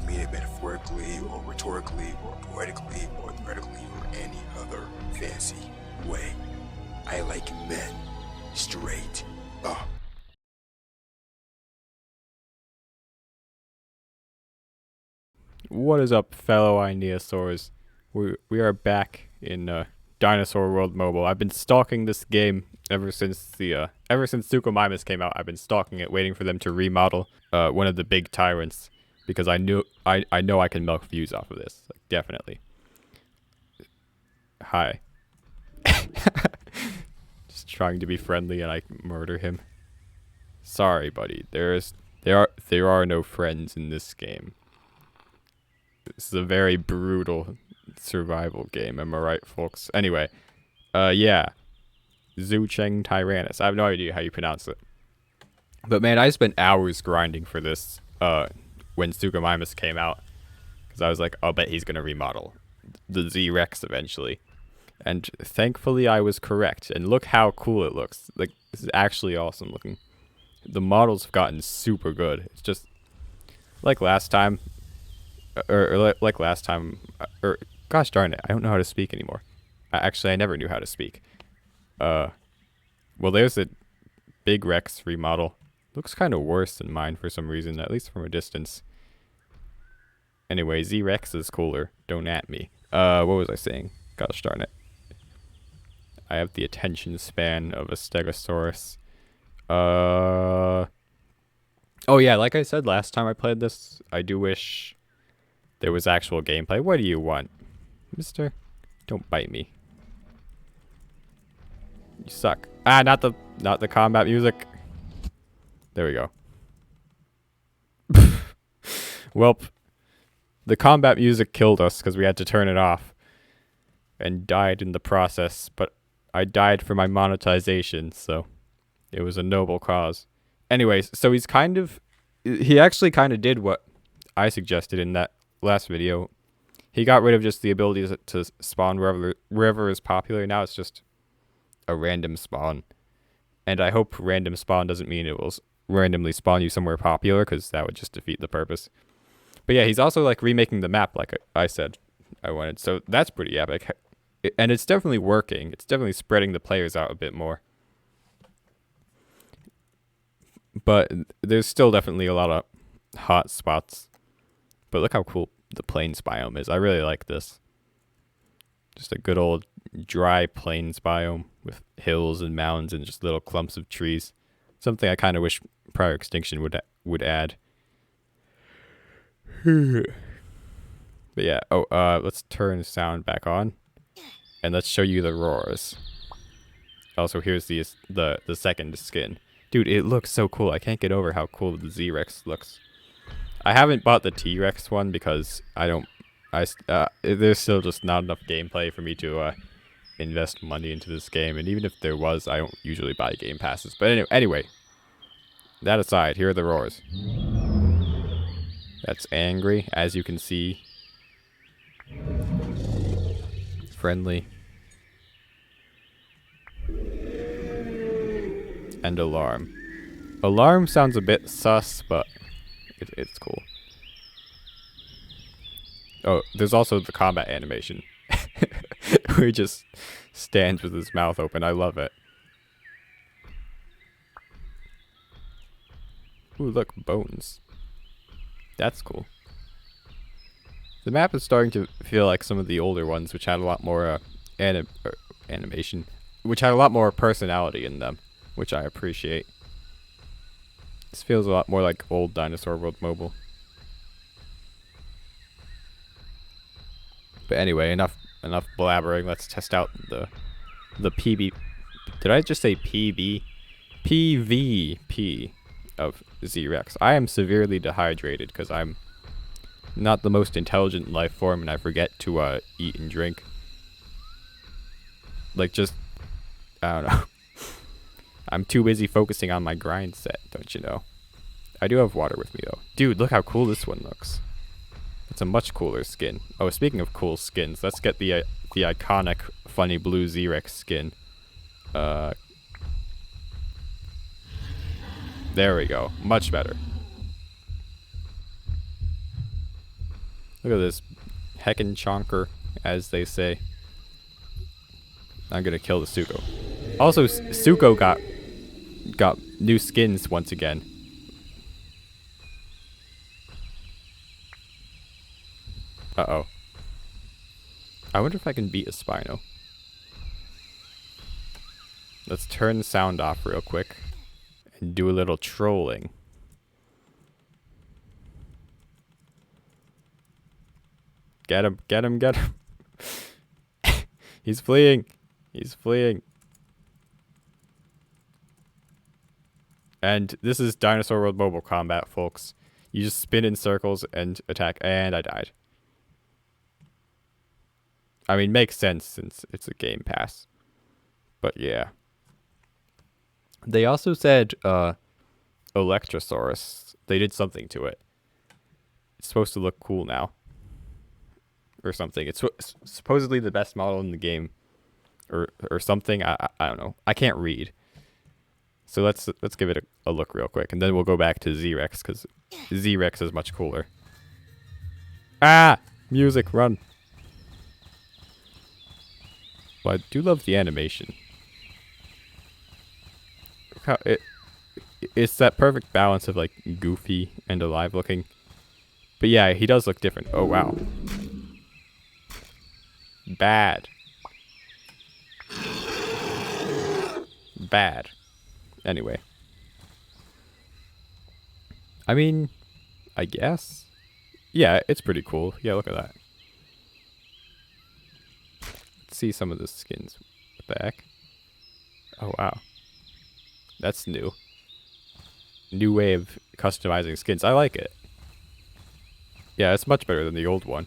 mean it metaphorically or rhetorically or poetically or theoretically or any other fancy way. I like men. Straight up. What is up, fellow Dinosaurs? We are back in Dinosaur World Mobile. I've been stalking this game ever since Tsukumimas came out. I've been stalking it, waiting for them to remodel one of the big tyrants because I know I can milk views off of this. Like, definitely. Hi. Just trying to be friendly and I murder him. Sorry, buddy. There are no friends in this game. This is a very brutal survival game, am I right, folks? Anyway, yeah. Zucheng Tyrannus. I have no idea how you pronounce it. But man, I spent hours grinding for this when Tsukumimas came out. Because I was like, I'll bet he's going to remodel the Z-Rex eventually. And thankfully I was correct. And look how cool it looks. Like, this is actually awesome looking. The models have gotten super good. It's just like last time. Like last time, gosh darn it, I don't know how to speak anymore. Actually, I never knew how to speak. Well, there's a big Rex remodel. Looks kind of worse than mine for some reason, at least from a distance. Anyway, Z-Rex is cooler. Don't at me. What was I saying? Gosh darn it. I have the attention span of a Stegosaurus. Oh yeah, like I said last time I played this, I do wish there was actual gameplay. What do you want, mister? Don't bite me. You suck. Ah, not the combat music. There we go. Welp. The combat music killed us because we had to turn it off. And died in the process. But I died for my monetization, so it was a noble cause. Anyways, so he actually kind of did what I suggested in that last video. He got rid of just the ability to spawn wherever is popular. Now it's just a random spawn. And I hope random spawn doesn't mean it will randomly spawn you somewhere popular, because that would just defeat the purpose. But yeah, he's also like remaking the map like I said I wanted. So that's pretty epic. And it's definitely working. It's definitely spreading the players out a bit more. But there's still definitely a lot of hot spots. But look how cool the plains biome is. I really like this. Just a good old dry plains biome with hills and mountains and just little clumps of trees. Something I kind of wish Prior Extinction would add. But yeah, let's turn the sound back on. And let's show you the roars. Also, here's the second skin. Dude, it looks so cool. I can't get over how cool the Z-Rex looks. I haven't bought the T-Rex one because there's still just not enough gameplay for me to invest money into this game. And even if there was, I don't usually buy game passes. But anyway, that aside, here are the roars. That's angry, as you can see. Friendly. And alarm. Alarm sounds a bit sus, but it's cool. Oh, there's also the combat animation. Where he just stands with his mouth open. I love it. Ooh, look, bones. That's cool. The map is starting to feel like some of the older ones, which had a lot more animation, which had a lot more personality in them, which I appreciate. This feels a lot more like old Dinosaur World Mobile. But anyway, enough blabbering. Let's test out the PB. Did I just say PB? PvP of Z-Rex. I am severely dehydrated because I'm not the most intelligent life form, and I forget to eat and drink. Like, just, I don't know. I'm too busy focusing on my grind set, don't you know? I do have water with me, though. Dude, look how cool this one looks. It's a much cooler skin. Oh, speaking of cool skins, let's get the iconic funny blue Z-Rex skin. There we go. Much better. Look at this heckin' chonker, as they say. I'm gonna kill the Suko. Also, Suko got new skins once again. Uh-oh. I wonder if I can beat a Spino. Let's turn the sound off real quick and do a little trolling. Get him, get him, get him. He's fleeing. He's fleeing. And this is Dinosaur World Mobile Combat, folks. You just spin in circles and attack. And I died. I mean, makes sense since it's a Game Pass. But yeah. They also said Electrosaurus. They did something to it. It's supposed to look cool now. Or something. It's supposedly the best model in the game. Or something. I don't know. I can't read. So let's give it a look real quick. And then we'll go back to Z-Rex. Because Z-Rex is much cooler. Ah! Music, run. Well, I do love the animation. Look how it's that perfect balance of like goofy and alive looking. But yeah, he does look different. Oh wow. Bad. Bad. Anyway. I mean, I guess. Yeah, it's pretty cool. Yeah, look at that. Let's see some of the skins. What the heck? Oh wow. That's new. New way of customizing skins. I like it. Yeah, it's much better than the old one.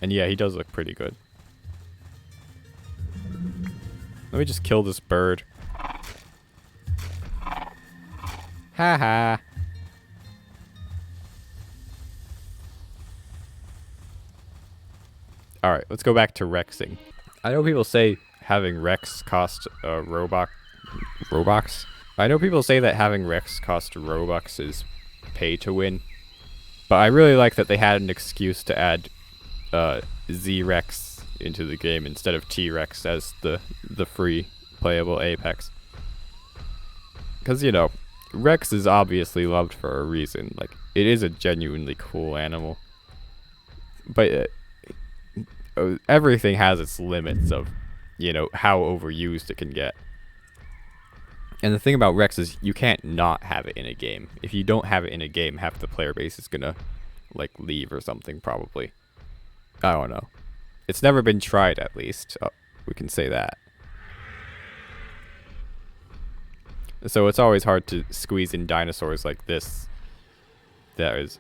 And yeah, he does look pretty good. Let me just kill this bird. Haha. Alright, let's go back to Rexing. I know people say having Rex cost Robux. I know people say that having Rex cost Robux is pay to win. But I really like that they had an excuse to add Z-Rex into the game instead of T-Rex as the free playable Apex. Because, you know, Rex is obviously loved for a reason. Like, it is a genuinely cool animal. But everything has its limits of, you know, how overused it can get. And the thing about Rex is you can't not have it in a game. If you don't have it in a game, half the player base is gonna, like, leave or something, probably. I don't know. It's never been tried, at least. We can say that. So it's always hard to squeeze in dinosaurs like this. That is,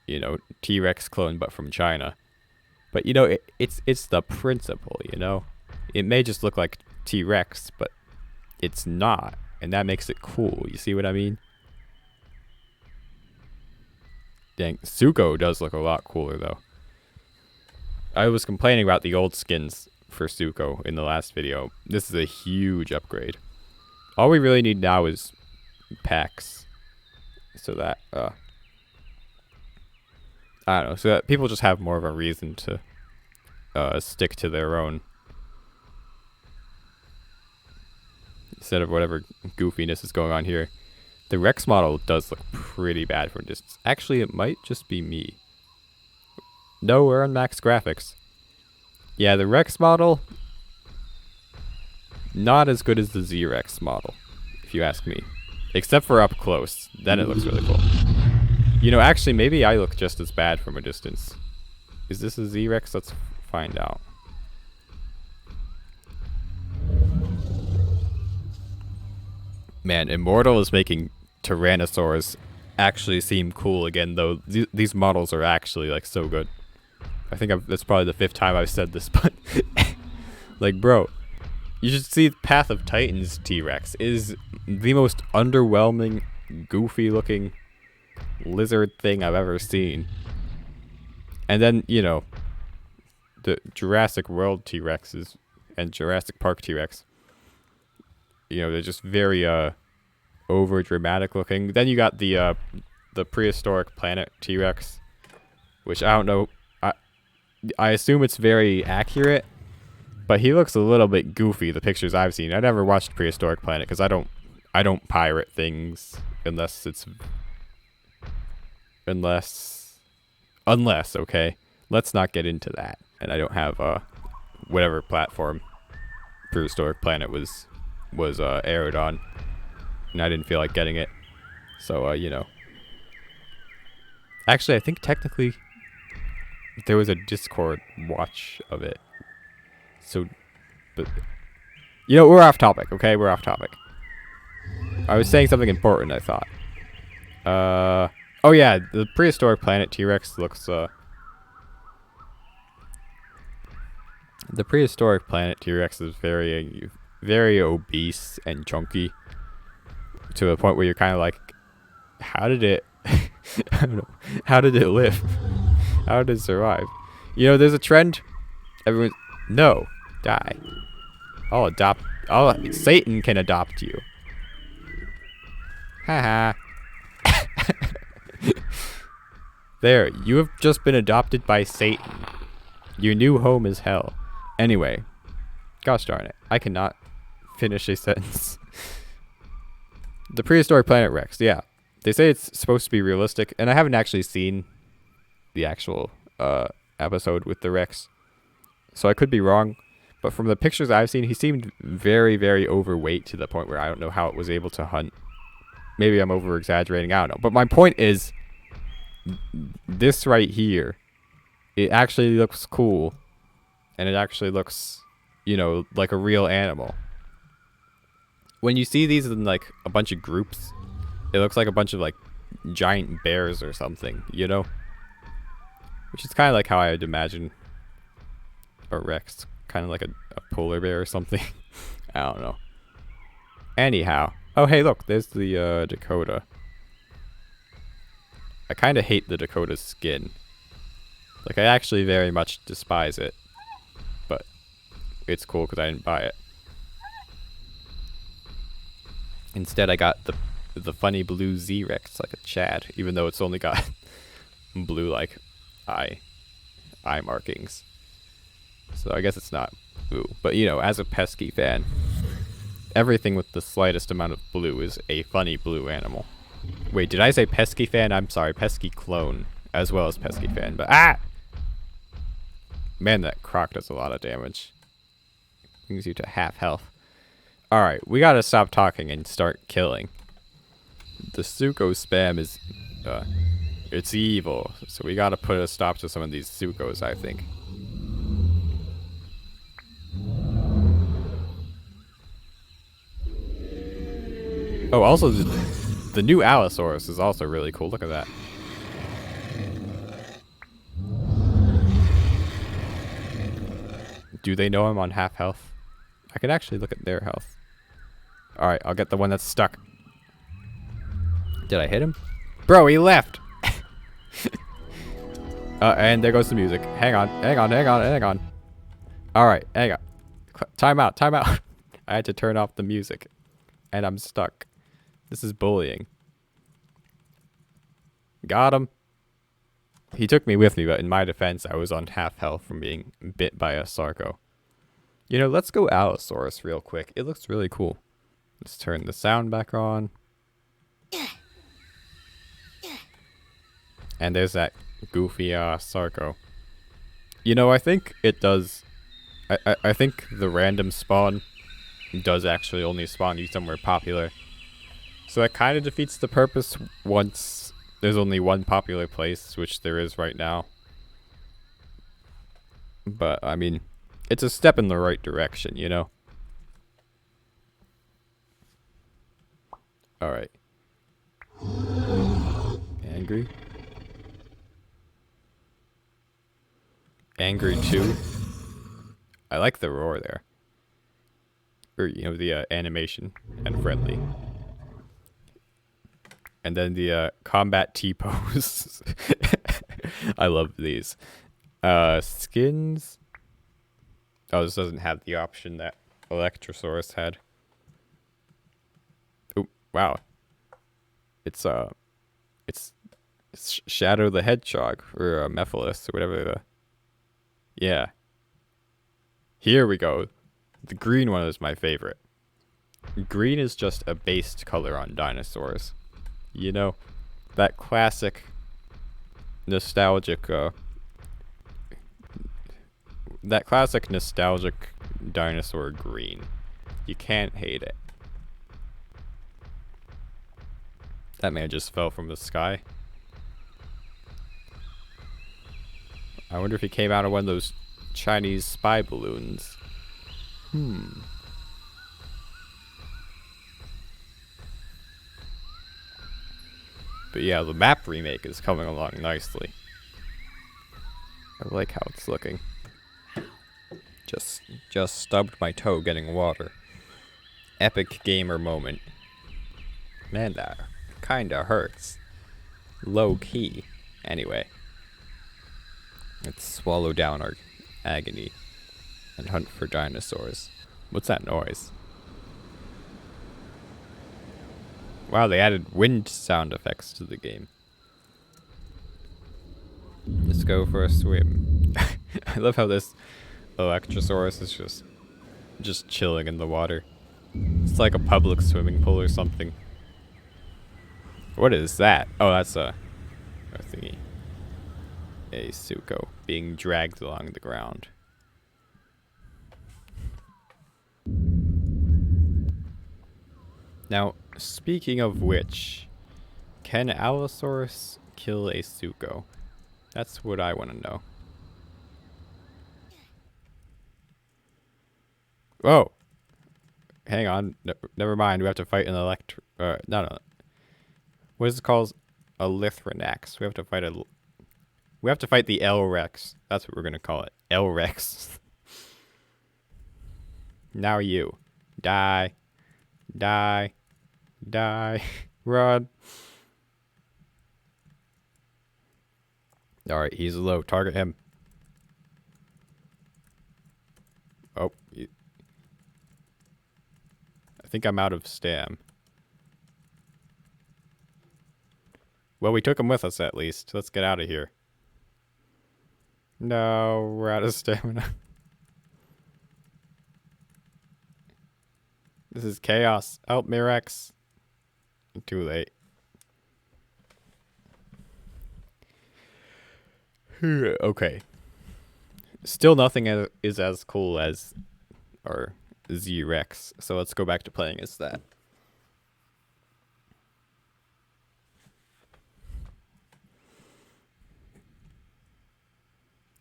you know, T-Rex clone, but from China. But, you know, it's the principle, you know? It may just look like T-Rex, but it's not. And that makes it cool. You see what I mean? Dang, Suko does look a lot cooler, though. I was complaining about the old skins for Suko in the last video. This is a huge upgrade. All we really need now is packs. So that, I don't know, so that people just have more of a reason to stick to their own. Instead of whatever goofiness is going on here. The Rex model does look pretty bad from distance. Actually, it might just be me. No, we're on max graphics. Yeah, the Rex model, not as good as the Z-Rex model, if you ask me. Except for up close. Then it looks really cool. You know, actually, maybe I look just as bad from a distance. Is this a Z-Rex? Let's find out. Man, Immortal is making tyrannosaurs actually seem cool again, though. These models are actually, like, so good. I think that's probably the 5th time I've said this, but... like, bro, you should see Path of Titans T-Rex is the most underwhelming, goofy-looking lizard thing I've ever seen. And then, you know, the Jurassic World T-Rexes and Jurassic Park T-Rex, you know, they're just very over dramatic looking. Then you got the the prehistoric planet T-Rex, which I don't know. I assume it's very accurate, but he looks a little bit goofy. The pictures I've seen. I never watched Prehistoric Planet because I don't pirate things unless okay. Let's not get into that. And I don't have whatever platform Prehistoric Planet was aired on, and I didn't feel like getting it. So you know. Actually, I think technically there was a Discord watch of it. So, but you know, we're off topic. Okay, we're off topic. I was saying something important, I thought. Oh yeah, the Prehistoric Planet T-Rex looks the Prehistoric Planet T-Rex is very very obese and chunky to the point where you're kind of like, how did it I don't know, how did it live? How did it survive? You know, there's a trend. Everyone, no, die. Satan can adopt you. Haha. There, you have just been adopted by Satan. Your new home is hell. Anyway, gosh darn it, I cannot finish a sentence. The Prehistoric Planet Rex, yeah. They say it's supposed to be realistic, and I haven't actually seen the actual episode with the Rex, so I could be wrong. But from the pictures I've seen, he seemed very, very overweight to the point where I don't know how it was able to hunt. Maybe I'm over-exaggerating, I don't know. But my point is, this right here, it actually looks cool, and it actually looks, you know, like a real animal. When you see these in, like, a bunch of groups, it looks like a bunch of, like, giant bears or something, you know? Which is kind of like how I would imagine a Rex. Kind of like a polar bear or something. I don't know. Anyhow. Oh, hey, look. There's the Dakota. I kind of hate the Dakota's skin. Like, I actually very much despise it. But it's cool because I didn't buy it. Instead, I got the funny blue Z-Rex, like a Chad, even though it's only got blue, like, eye markings. So I guess it's not blue. But, you know, as a pesky fan, everything with the slightest amount of blue is a funny blue animal. Wait, did I say pesky fan? I'm sorry, pesky clone, as well as pesky fan. But, man, that croc does a lot of damage. Brings you to half health. Alright, we gotta stop talking and start killing. The Suko spam is, it's evil. So we gotta put a stop to some of these Sukos, I think. Oh, also, the new Allosaurus is also really cool. Look at that. Do they know I'm on half health? I can actually look at their health. Alright, I'll get the one that's stuck. Did I hit him? Bro, he left! And there goes the music. Hang on. Alright, hang on. Time out. I had to turn off the music. And I'm stuck. This is bullying. Got him. He took me with me, but in my defense, I was on half health from being bit by a Sarco. You know, let's go Allosaurus real quick. It looks really cool. Let's turn the sound back on. And there's that goofy Sarco. You know, I think it does... I think the random spawn does actually only spawn you somewhere popular. So that kind of defeats the purpose once there's only one popular place, which there is right now. But, I mean, it's a step in the right direction, you know? Alright. Angry? Angry too? I like the roar there. Or, you know, the animation and friendly. And then the combat T-pose. I love these. Skins. Oh, this doesn't have the option that Electrosaurus had. Oh, wow. It's Shadow the Hedgehog, or Mephiles, or whatever the... Yeah. Here we go. The green one is my favorite. Green is just a based color on dinosaurs. You know, that classic nostalgic dinosaur green. You can't hate it. That man just fell from the sky. I wonder if he came out of one of those Chinese spy balloons. But yeah, the map remake is coming along nicely. I like how it's looking. Just stubbed my toe getting water. Epic gamer moment. Man, that kinda hurts. Low key. Anyway. Let's swallow down our agony and hunt for dinosaurs. What's that noise? Wow, they added wind sound effects to the game. Let's go for a swim. I love how this Electrosaurus is just chilling in the water. It's like a public swimming pool or something. What is that? Oh, that's a thingy. A Suko being dragged along the ground. Now, speaking of which, can Allosaurus kill a Suko? That's what I want to know. Oh! Hang on. No, never mind. We have to fight an no. What is it called? A Lithrinax. We have to fight the L-Rex. That's what we're going to call it. L-Rex. Now you. Die. Die. Die. Run. Alright, he's low. Target him. Oh. I think I'm out of stam. Well, we took him with us at least. Let's get out of here. No, we're out of stamina. This is chaos. Help me, Rex. Too late. Okay. Still nothing is as cool as our Z-Rex, so let's go back to playing as that.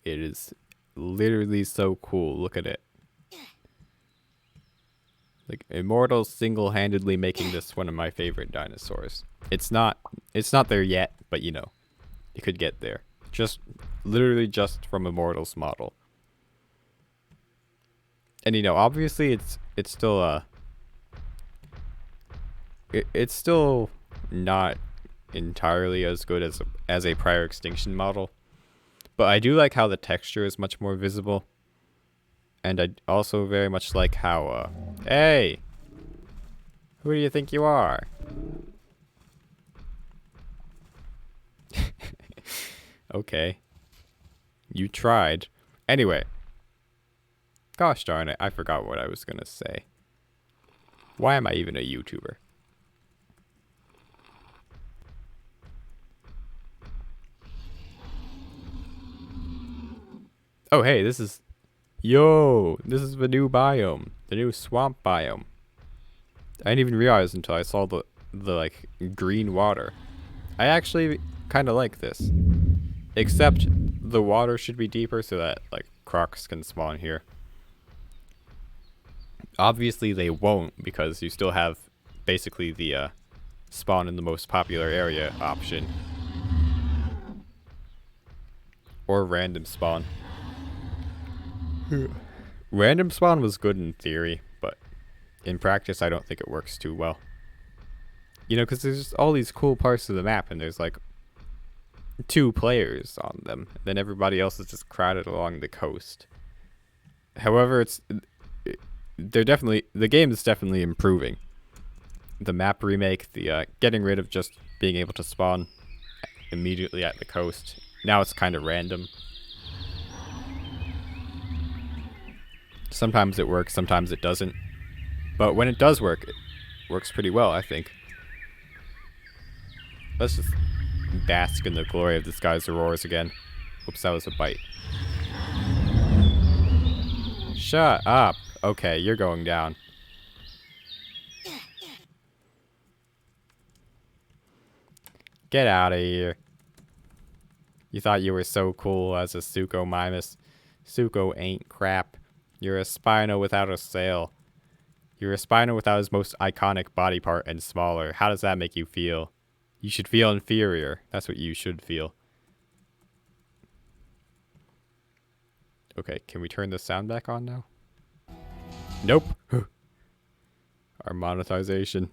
It is literally so cool. Look at it. Like, Immortal single-handedly making this one of my favorite dinosaurs. It's not there yet, but you know, it could get there. Literally just from Immortal's model. And you know, obviously it's still it's still not entirely as good as a prior Extinction model. But I do like how the texture is much more visible. And I also very much like how, hey! Who do you think you are? Okay. You tried. Anyway. Gosh darn it, I forgot what I was gonna say. Why am I even a YouTuber? Oh hey, this is the new biome. The new swamp biome. I didn't even realize until I saw the like green water. I actually kind of like this. Except the water should be deeper so that like crocs can spawn here. Obviously they won't because you still have basically the spawn in the most popular area option. Or random spawn. Random spawn was good in theory, but in practice I don't think it works too well. You know, because there's just all these cool parts of the map and there's like 2 players on them. Then everybody else is just crowded along the coast. However, the game is definitely improving. The map remake, the getting rid of just being able to spawn immediately at the coast. Now it's kind of random. Sometimes it works, sometimes it doesn't. But when it does work, it works pretty well, I think. Let's just bask in the glory of this guy's roars again. Oops, that was a bite. Shut up. Okay, you're going down. Get out of here. You thought you were so cool as a Suko Mimus. Suko ain't crap. You're a Spino without a sail. You're a Spino without his most iconic body part and smaller. How does that make you feel? You should feel inferior. That's what you should feel. Okay, can we turn the sound back on now? Nope. Our monetization.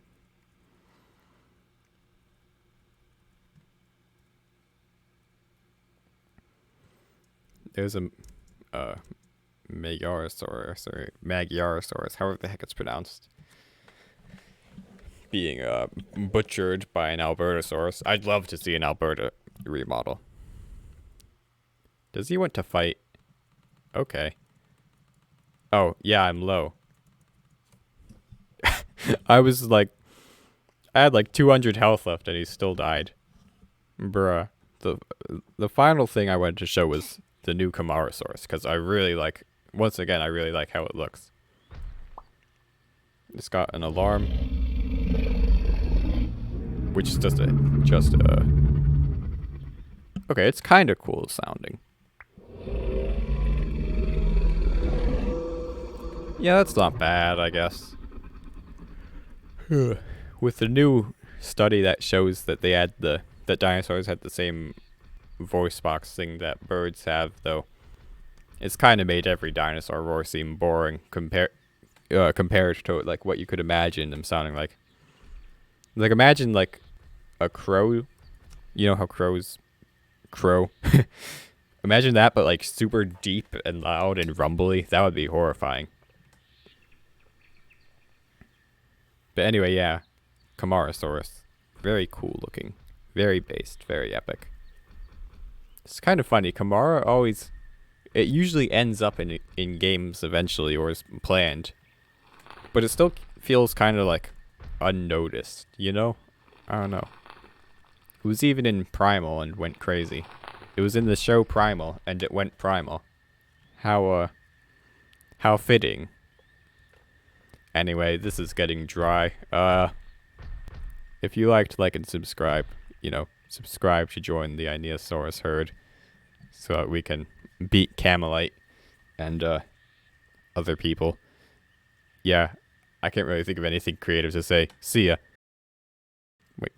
There's a Magyarosaurus, however the heck it's pronounced, being butchered by an Albertosaurus. I'd love to see an Alberta remodel. Does he want to fight? Okay. Oh, yeah, I'm low. I had like 200 health left and he still died. Bruh. The final thing I wanted to show was the new Camarasaurus, because I really like, once again, I really like how it looks. It's got an alarm, which is just a okay, it's kind of cool sounding. Yeah, that's not bad, I guess. With the new study that shows that that dinosaurs had the same voice box thing that birds have, though, it's kind of made every dinosaur roar seem boring compared to like what you could imagine them sounding like. Like, imagine like a crow. You know how crows crow? Imagine that, but like super deep and loud and rumbly. That would be horrifying. But anyway, yeah, Camarasaurus, very cool looking, very based, very epic. It's kind of funny. It usually ends up in games eventually, or is planned, but it still feels kind of like unnoticed, you know? I don't know. It was even in Primal and went crazy. It was in the show Primal and it went primal. How fitting. Anyway, this is getting dry. If you liked, like and subscribe, subscribe to join the Dinosaurus herd so that we can beat Camelite and other people. Yeah, I can't really think of anything creative to say. See ya. Wait.